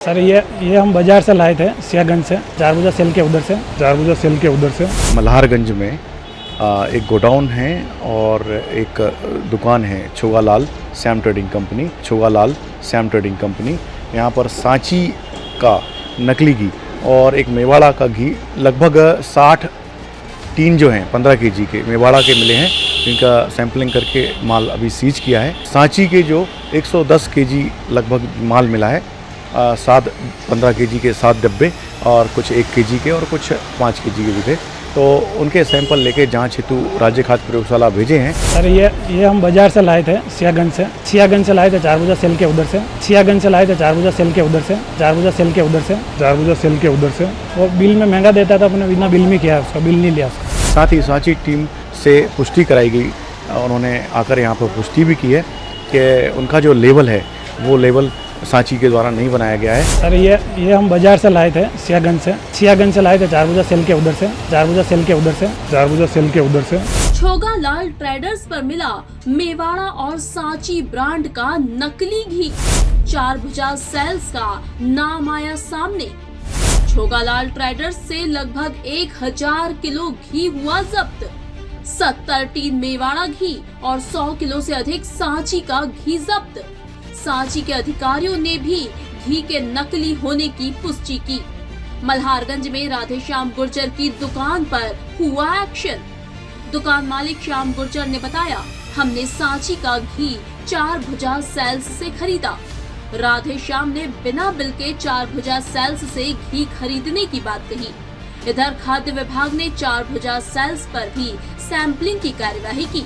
Sir ये हम बाजार से लाए थे सियागंज से, चारभुजा सेल के उधर से मल्हारगंज में एक गोडाउन है और एक दुकान है छोगालाल श्याम ट्रेडिंग कंपनी। यहाँ पर सांची का नकली घी और एक मेवाड़ा का घी लगभग 60 टीन जो हैं 15 केजी के मेवाड़ा के मिले हैं, जिनका सैंपलिंग करके माल अभी सीज किया है। सांची के जो 110 केजी लगभग माल मिला है, 15 केजी के 7 डब्बे और कुछ 1 केजी के और कुछ 5 केजी के भी थे। तो उनके सैंपल लेके जांच हेतु राज्य खाद्य प्रयोगशाला भेजे हैं। सर ये हम बाजार से लाए थे सियागंज से लाए थे चारभुजा सेल के उधर से वो बिल में महंगा देता था, अपने बिना बिल में किया, उसका बिल नहीं लिया उसका। साथ ही सांची टीम से पुष्टि कराई गई, उन्होंने आकर यहाँ पर पुष्टि भी की है कि उनका जो लेवल है वो लेवल सांची के द्वारा नहीं बनाया गया है। सर ये हम बाजार से लाए थे सियागंज से लाए थे चारभुजा सेल के उधर से छोगालाल ट्रेडर्स पर मिला मेवाड़ा और सांची ब्रांड का नकली घी। चारभुजा सेल्स का नाम आया सामने। छोगालाल ट्रेडर्स से लगभग 1000 किलो घी हुआ जब्त। 70 टीन मेवाड़ा घी और 100 किलो से अधिक सांची का घी जब्त। सांची के अधिकारियों ने भी घी के नकली होने की पुष्टि की। मल्हारगंज में राधेश्याम गुर्जर की दुकान पर हुआ एक्शन। दुकान मालिक श्याम गुर्जर ने बताया, हमने सांची का घी चारभुजा सेल्स से खरीदा। राधेश्याम ने बिना बिल के चारभुजा सेल्स से घी खरीदने की बात कही। इधर खाद्य विभाग ने चारभुजा सेल्स पर भी सैंपलिंग की कार्यवाही की।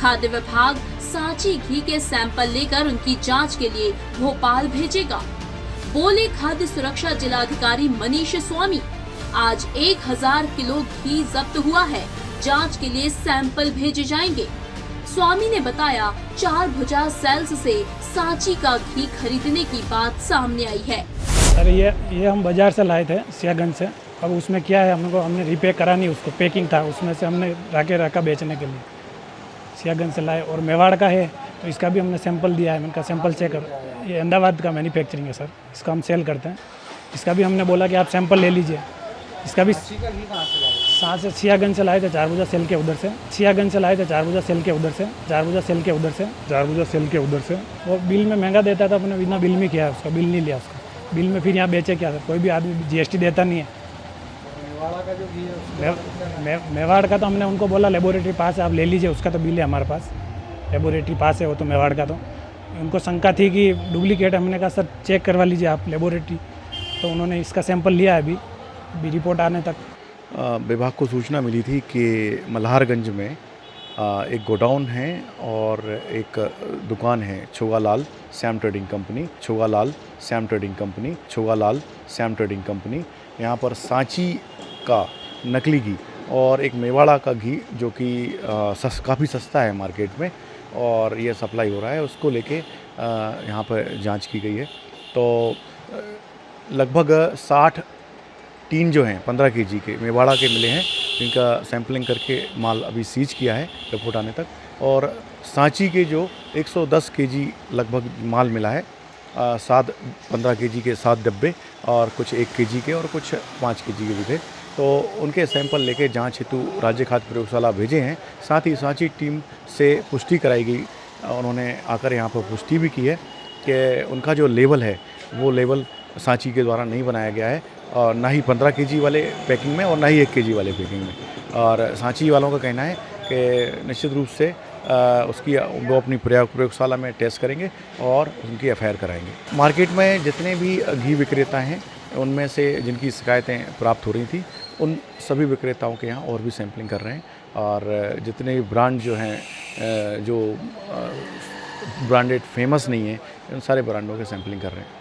खाद्य विभाग सांची घी के सैंपल लेकर उनकी जांच के लिए भोपाल भेजेगा, बोले खाद्य सुरक्षा जिलाधिकारी मनीष स्वामी। आज 1000 किलो घी जब्त हुआ है, जांच के लिए सैंपल भेजे जाएंगे। स्वामी ने बताया, चारभुजा सेल्स से सांची का घी खरीदने की बात सामने आई है। सर ये हम बाजार से लाए थे सियागंज से। अब उसमें क्या है, हमने रीपैक करानी, उसको पैकिंग था, उसमें से हमने रखा बेचने के लिए सियागंज से लाए। और मेवाड़ का है तो इसका भी हमने सैंपल दिया है, मैंने कहा सैंपल चेक करो। ये अहमदाबाद का मैन्युफैक्चरिंग है सर, इसका हम सेल करते हैं। इसका भी हमने बोला कि आप सैंपल ले लीजिए। इसका भी सियागंज से लाए थे चारभुजा सेल के उधर से वो बिल में महंगा देता था, अपने बिना बिल में किया, उसका बिल नहीं लिया उसका। बिल में फिर यहाँ बेचे क्या सर, कोई भी आदमी जीएसटी देता नहीं है। मेवाड़ का तो हमने उनको बोला लेबोरेटरी पास है, आप ले लीजिए, उसका तो बिल है हमारे पास, लेबोरेटरी पास है वो तो मेवाड़ का। तो उनको शंका थी कि डुप्लीकेट, हमने कहा सर चेक करवा लीजिए आप लेबोरेटरी, तो उन्होंने इसका सैंपल लिया है अभी रिपोर्ट आने तक। विभाग को सूचना मिली थी कि मल्हारगंज में एक गोडाउन है और एक दुकान है छोगालाल श्याम ट्रेडिंग कंपनी। यहाँ पर सांची का नकली घी और एक मेवाड़ा का घी जो कि काफ़ी सस्ता है मार्केट में और ये सप्लाई हो रहा है, उसको लेके यहाँ पर जांच की गई है। तो लगभग 60 टीन जो हैं 15 केजी के मेवाड़ा के मिले हैं, जिनका सैंपलिंग करके माल अभी सीज किया है रिपोर्ट आने तक। और सांची के जो 110 केजी लगभग माल मिला है, 15 केजी के 7 डब्बे और कुछ 1 केजी के और कुछ 5 केजी के भी थे। तो उनके सैंपल लेके जांच हेतु राज्य खाद्य प्रयोगशाला भेजे हैं। साथ ही सांची टीम से पुष्टि कराई गई, उन्होंने आकर यहाँ पर पुष्टि भी की है कि उनका जो लेवल है वो लेवल सांची के द्वारा नहीं बनाया गया है, और ना ही 15 केजी वाले पैकिंग में और ना ही 1 केजी वाले पैकिंग में। और सांची वालों का कहना है कि निश्चित रूप से वो अपनी प्रयोगशाला में टेस्ट करेंगे और उनकी एफआईआर कराएंगे। मार्केट में जितने भी घी विक्रेता हैं, उनमें से जिनकी शिकायतें प्राप्त हो रही थी, उन सभी विक्रेताओं के यहाँ और भी सैंपलिंग कर रहे हैं। और जितने भी ब्रांड जो हैं जो ब्रांडेड फेमस नहीं है, उन सारे ब्रांडों के सैंपलिंग कर रहे हैं।